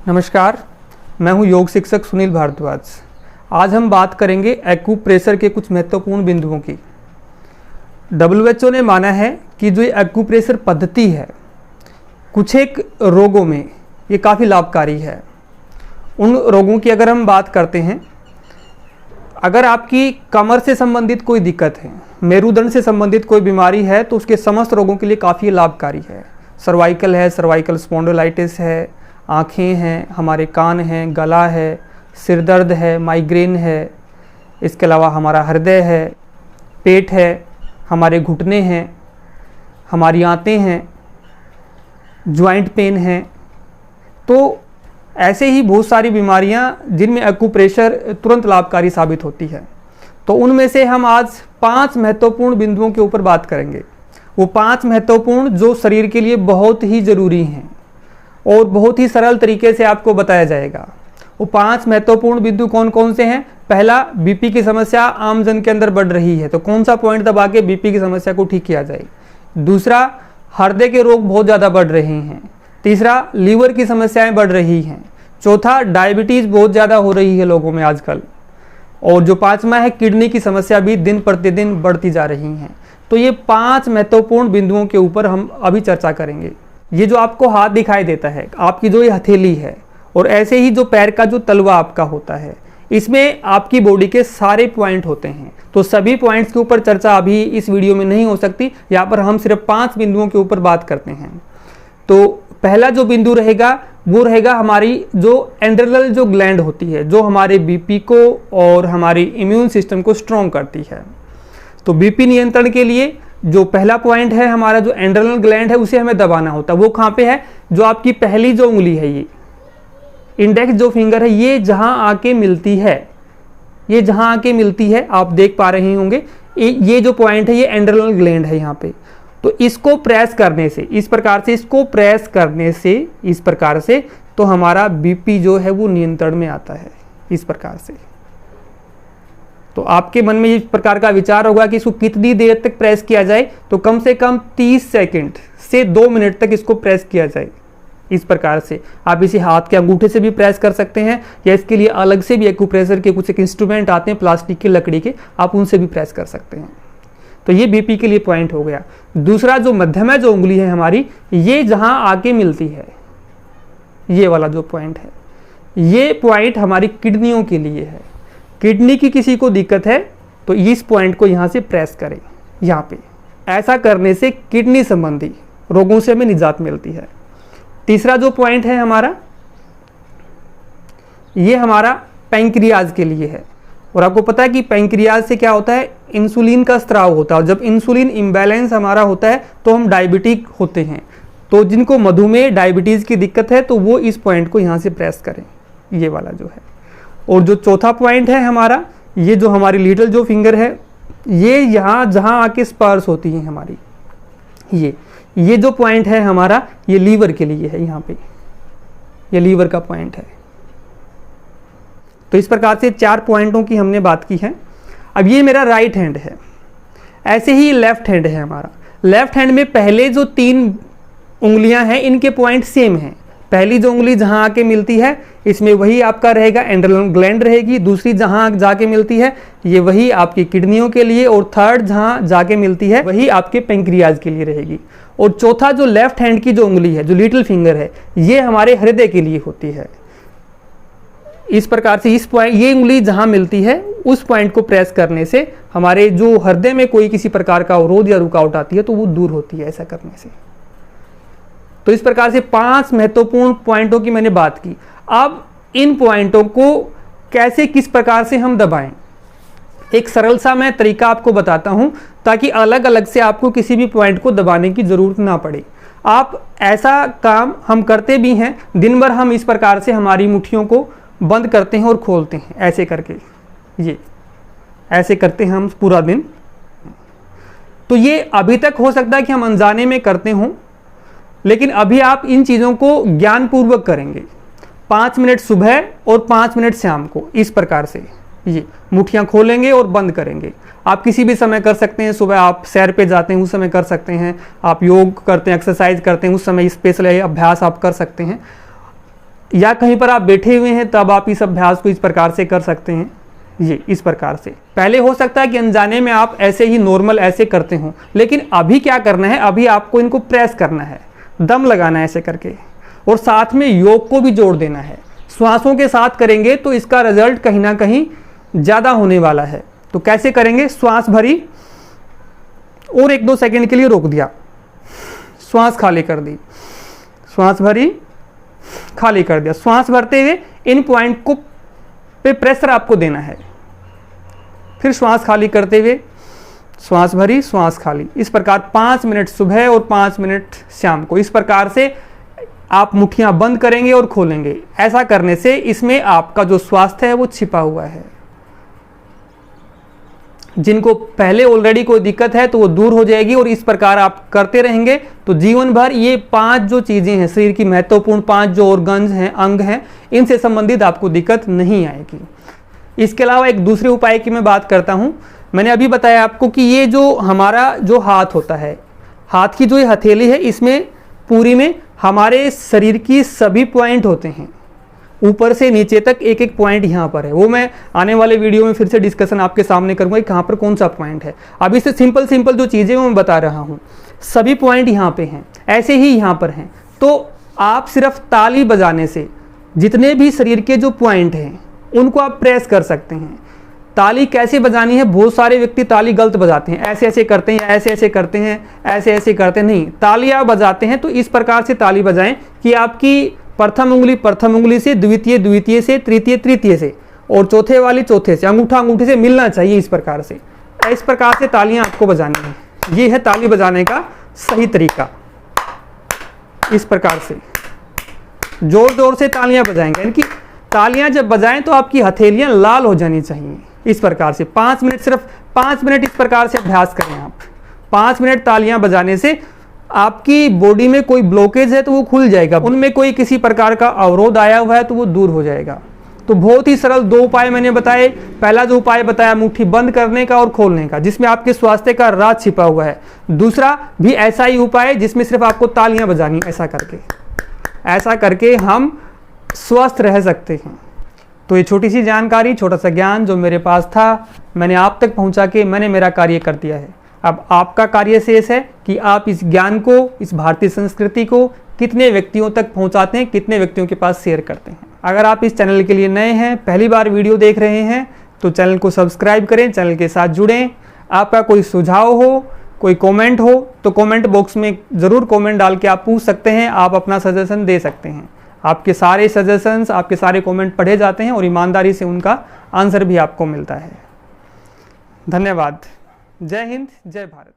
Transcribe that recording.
नमस्कार, मैं हूं योग शिक्षक सुनील भारद्वाज। आज हम बात करेंगे एक्यूप्रेशर के कुछ महत्वपूर्ण बिंदुओं की। WHO ने माना है कि जो एक्यूप्रेशर पद्धति है कुछ एक रोगों में ये काफ़ी लाभकारी है। उन रोगों की अगर हम बात करते हैं, अगर आपकी कमर से संबंधित कोई दिक्कत है, मेरुदंड से संबंधित कोई बीमारी है, तो उसके समस्त रोगों के लिए काफ़ी लाभकारी है। सर्वाइकल है, सर्वाइकल स्पॉन्डिलाइटिस है, आँखें हैं, हमारे कान हैं, गला है, सिर दर्द है, माइग्रेन है, इसके अलावा हमारा हृदय है, पेट है, हमारे घुटने हैं, हमारी आंतें हैं, जॉइंट पेन है। तो ऐसे ही बहुत सारी बीमारियां जिनमें एक्यूप्रेशर तुरंत लाभकारी साबित होती है। तो उनमें से हम आज 5 महत्वपूर्ण बिंदुओं के ऊपर बात करेंगे। वो 5 महत्वपूर्ण जो शरीर के लिए बहुत ही ज़रूरी हैं और बहुत ही सरल तरीके से आपको बताया जाएगा। वो 5 महत्वपूर्ण बिंदु कौन कौन से हैं? पहला, बीपी की समस्या आम जन के अंदर बढ़ रही है, तो कौन सा पॉइंट दबा के बीपी की समस्या को ठीक किया जाए। दूसरा, हृदय के रोग बहुत ज़्यादा बढ़ रहे हैं। तीसरा, लीवर की समस्याएं बढ़ रही हैं। चौथा, डायबिटीज़ बहुत ज़्यादा हो रही है लोगों में आजकल। और जो 5वां है, किडनी की समस्या भी दिन प्रतिदिन बढ़ती जा रही हैं। तो ये 5 महत्वपूर्ण बिंदुओं के ऊपर हम अभी चर्चा करेंगे। ये जो आपको हाथ दिखाई देता है, आपकी जो ये हथेली है, और ऐसे ही जो पैर का जो तलवा आपका होता है, इसमें आपकी बॉडी के सारे पॉइंट होते हैं। तो सभी पॉइंट्स के ऊपर चर्चा अभी इस वीडियो में नहीं हो सकती। यहाँ पर हम सिर्फ 5 बिंदुओं के ऊपर बात करते हैं। तो पहला जो बिंदु रहेगा वो रहेगा हमारी जो एड्रेनल जो ग्लैंड होती है, जो हमारे बीपी को और हमारी इम्यून सिस्टम को स्ट्रॉन्ग करती है। तो बीपी नियंत्रण के लिए जो पहला पॉइंट है हमारा, जो एड्रेनल ग्लैंड है, उसे हमें दबाना होता है। वो कहाँ पे है? जो आपकी पहली जो उंगली है, ये इंडेक्स जो फिंगर है, ये जहां आके मिलती है, ये जहां आके मिलती है, आप देख पा रहे होंगे, ये जो पॉइंट है ये एड्रेनल ग्लैंड है यहाँ पे। तो इसको प्रेस करने से, इस प्रकार से इसको प्रेस करने से, इस प्रकार से, तो हमारा बीपी जो है वो नियंत्रण में आता है, इस प्रकार से। तो आपके मन में इस प्रकार का विचार होगा कि इसको कितनी देर तक प्रेस किया जाए, तो कम से कम 30 सेकंड से 2 मिनट तक इसको प्रेस किया जाए। इस प्रकार से आप इसे हाथ के अंगूठे से भी प्रेस कर सकते हैं, या इसके लिए अलग से भी एक्यूप्रेशर के कुछ एक इंस्ट्रूमेंट आते हैं प्लास्टिक की, लकड़ी के, आप उनसे भी प्रेस कर सकते हैं। तो ये बीपी के लिए पॉइंट हो गया। दूसरा, जो मध्यमा जो उंगली है हमारी, ये जहां आके मिलती है, ये वाला जो पॉइंट है, ये पॉइंट हमारी किडनियों के लिए है। किडनी की किसी को दिक्कत है तो इस पॉइंट को यहाँ से प्रेस करें, यहाँ पे। ऐसा करने से किडनी संबंधी रोगों से हमें निजात मिलती है। तीसरा जो पॉइंट है हमारा, ये हमारा पैंक्रियाज के लिए है। और आपको पता है कि पैंक्रियाज से क्या होता है? इंसुलिन का स्त्राव होता है। और जब इंसुलिन इम्बैलेंस हमारा होता है तो हम डायबिटिक होते हैं। तो जिनको मधुमेह, डायबिटीज़ की दिक्कत है, तो वो इस पॉइंट को यहाँ से प्रेस करें, ये वाला जो है। और जो चौथा पॉइंट है हमारा, ये जो हमारी लिटिल जो फिंगर है, ये यहाँ जहाँ आके स्पर्श होती है हमारी, ये जो पॉइंट है हमारा, ये लीवर के लिए है। यहाँ पे ये लीवर का पॉइंट है। तो इस प्रकार से 4 पॉइंटों की हमने बात की है। अब ये मेरा राइट हैंड है, ऐसे ही लेफ्ट हैंड है हमारा। लेफ्ट हैंड में पहले जो 3 उंगलियां हैं, इनके पॉइंट सेम हैं। पहली जो उंगली जहां आके मिलती है, इसमें वही आपका रहेगा, एड्रेनल ग्लैंड रहेगी। दूसरी जहां जाके मिलती है, ये वही आपकी किडनियों के लिए। और थर्ड जहां जाके मिलती है, वही आपके पैंक्रियाज के लिए रहेगी। और चौथा जो लेफ्ट हैंड की जो उंगली है, जो लिटिल फिंगर है, ये हमारे हृदय के लिए होती है। इस प्रकार से इस पॉइंट, ये उंगली जहां मिलती है, उस पॉइंट को प्रेस करने से हमारे जो हृदय में कोई किसी प्रकार का अवरोध या रुकावट आती है, तो वो दूर होती है ऐसा करने से। तो इस प्रकार से 5 महत्वपूर्ण पॉइंटों की मैंने बात की। अब इन पॉइंटों को कैसे, किस प्रकार से हम दबाएं, एक सरल सा मैं तरीका आपको बताता हूं, ताकि अलग अलग से आपको किसी भी पॉइंट को दबाने की जरूरत ना पड़े। आप ऐसा काम हम करते भी हैं, दिन भर हम इस प्रकार से हमारी मुट्ठियों को बंद करते हैं और खोलते हैं, ऐसे करके, ये ऐसे करते हैं हम पूरा दिन। तो ये अभी तक हो सकता है कि हम अनजाने में करते हों, लेकिन अभी आप इन चीज़ों को ज्ञानपूर्वक करेंगे। 5 मिनट सुबह और 5 मिनट शाम को, इस प्रकार से ये मुट्ठियाँ खोलेंगे और बंद करेंगे। आप किसी भी समय कर सकते हैं। सुबह आप सैर पे जाते हैं उस समय कर सकते हैं, आप योग करते हैं, एक्सरसाइज करते हैं उस समय स्पेशल अभ्यास आप कर सकते हैं। या कहीं पर आप बैठे हुए हैं तब आप इस अभ्यास को इस प्रकार से कर सकते हैं। ये इस प्रकार से पहले हो सकता है कि अनजाने में आप ऐसे ही नॉर्मल ऐसे करते हो, लेकिन अभी क्या करना है, अभी आपको इनको प्रेस करना है, दम लगाना है ऐसे करके, और साथ में योग को भी जोड़ देना है। श्वासों के साथ करेंगे तो इसका रिजल्ट कहीं ना कहीं ज़्यादा होने वाला है। तो कैसे करेंगे, श्वास भरी और 1-2 सेकंड के लिए रोक दिया, श्वास खाली कर दी, श्वास भरी खाली कर दिया। श्वास भरते हुए इन पॉइंट को पे प्रेशर आपको देना है, फिर श्वास खाली करते हुए श्वास भरी श्वास खाली। इस प्रकार 5 मिनट सुबह और 5 मिनट शाम को इस प्रकार से आप मुट्ठियां बंद करेंगे और खोलेंगे। ऐसा करने से इसमें आपका जो स्वास्थ्य है वो छिपा हुआ है। जिनको पहले ऑलरेडी कोई दिक्कत है तो वो दूर हो जाएगी, और इस प्रकार आप करते रहेंगे तो जीवन भर ये 5 जो चीज़ें हैं, शरीर की महत्वपूर्ण 5 जो ऑर्गन्स हैं, अंग हैं, इनसे संबंधित आपको दिक्कत नहीं आएगी। इसके अलावा एक दूसरे उपाय की मैं बात करता हूँ। मैंने अभी बताया आपको कि ये जो हमारा जो हाथ होता है, हाथ की जो ये हथेली है, इसमें पूरी में हमारे शरीर की सभी पॉइंट होते हैं, ऊपर से नीचे तक एक एक पॉइंट यहाँ पर है। वो मैं आने वाले वीडियो में फिर से डिस्कशन आपके सामने करूँगा कि कहाँ पर कौन सा पॉइंट है। अभी से सिंपल जो चीज़ें मैं बता रहा हूँ, सभी पॉइंट यहाँ पे हैं, ऐसे ही यहाँ पर हैं। तो आप सिर्फ ताली बजाने से जितने भी शरीर के जो पॉइंट हैं उनको आप प्रेस कर सकते हैं। ताली कैसे बजानी है, बहुत सारे व्यक्ति ताली गलत बजाते हैं, ऐसे ऐसे करते हैं, ऐसे ऐसे करते हैं, ऐसे ऐसे करते हैं। नहीं, ताली आप बजाते हैं तो इस प्रकार से ताली बजाएं कि आपकी प्रथम उंगली से, द्वितीय से, तृतीय से, और चौथे वाली चौथे से, अंगूठा अंगूठे से मिलना चाहिए। इस प्रकार से तालियां आपको बजानी है। ये है ताली बजाने का सही तरीका। इस प्रकार से जोर जोर से तालियां बजाएंगे, यानी कि तालियां जब बजाएं तो आपकी हथेलियां लाल हो जानी चाहिए। इस प्रकार से 5 मिनट, सिर्फ 5 मिनट इस प्रकार से अभ्यास करें आप। 5 मिनट तालियां बजाने से आपकी बॉडी में कोई ब्लॉकेज है तो वो खुल जाएगा, उनमें कोई किसी प्रकार का अवरोध आया हुआ है तो वो दूर हो जाएगा। तो बहुत ही सरल 2 उपाय मैंने बताए। पहला जो उपाय बताया मुट्ठी बंद करने का और खोलने का, जिसमें आपके स्वास्थ्य का राज छिपा हुआ है। दूसरा भी ऐसा ही उपाय जिसमें सिर्फ आपको तालियां बजानी, ऐसा करके हम स्वस्थ रह सकते हैं। तो ये छोटी सी जानकारी, छोटा सा ज्ञान जो मेरे पास था, मैंने आप तक पहुंचा के मैंने मेरा कार्य कर दिया है। अब आपका कार्य शेष है कि आप इस ज्ञान को, इस भारतीय संस्कृति को कितने व्यक्तियों तक पहुंचाते हैं, कितने व्यक्तियों के पास शेयर करते हैं। अगर आप इस चैनल के लिए नए हैं, पहली बार वीडियो देख रहे हैं, तो चैनल को सब्सक्राइब करें, चैनल के साथ जुड़ें। आपका कोई सुझाव हो, कोई कमेंट हो तो कमेंट बॉक्स में ज़रूर कमेंट डाल के आप पूछ सकते हैं, आप अपना सजेशन दे सकते हैं। आपके सारे सजेशंस, आपके सारे कमेंट पढ़े जाते हैं और ईमानदारी से उनका आंसर भी आपको मिलता है। धन्यवाद। जय हिंद, जय भारत।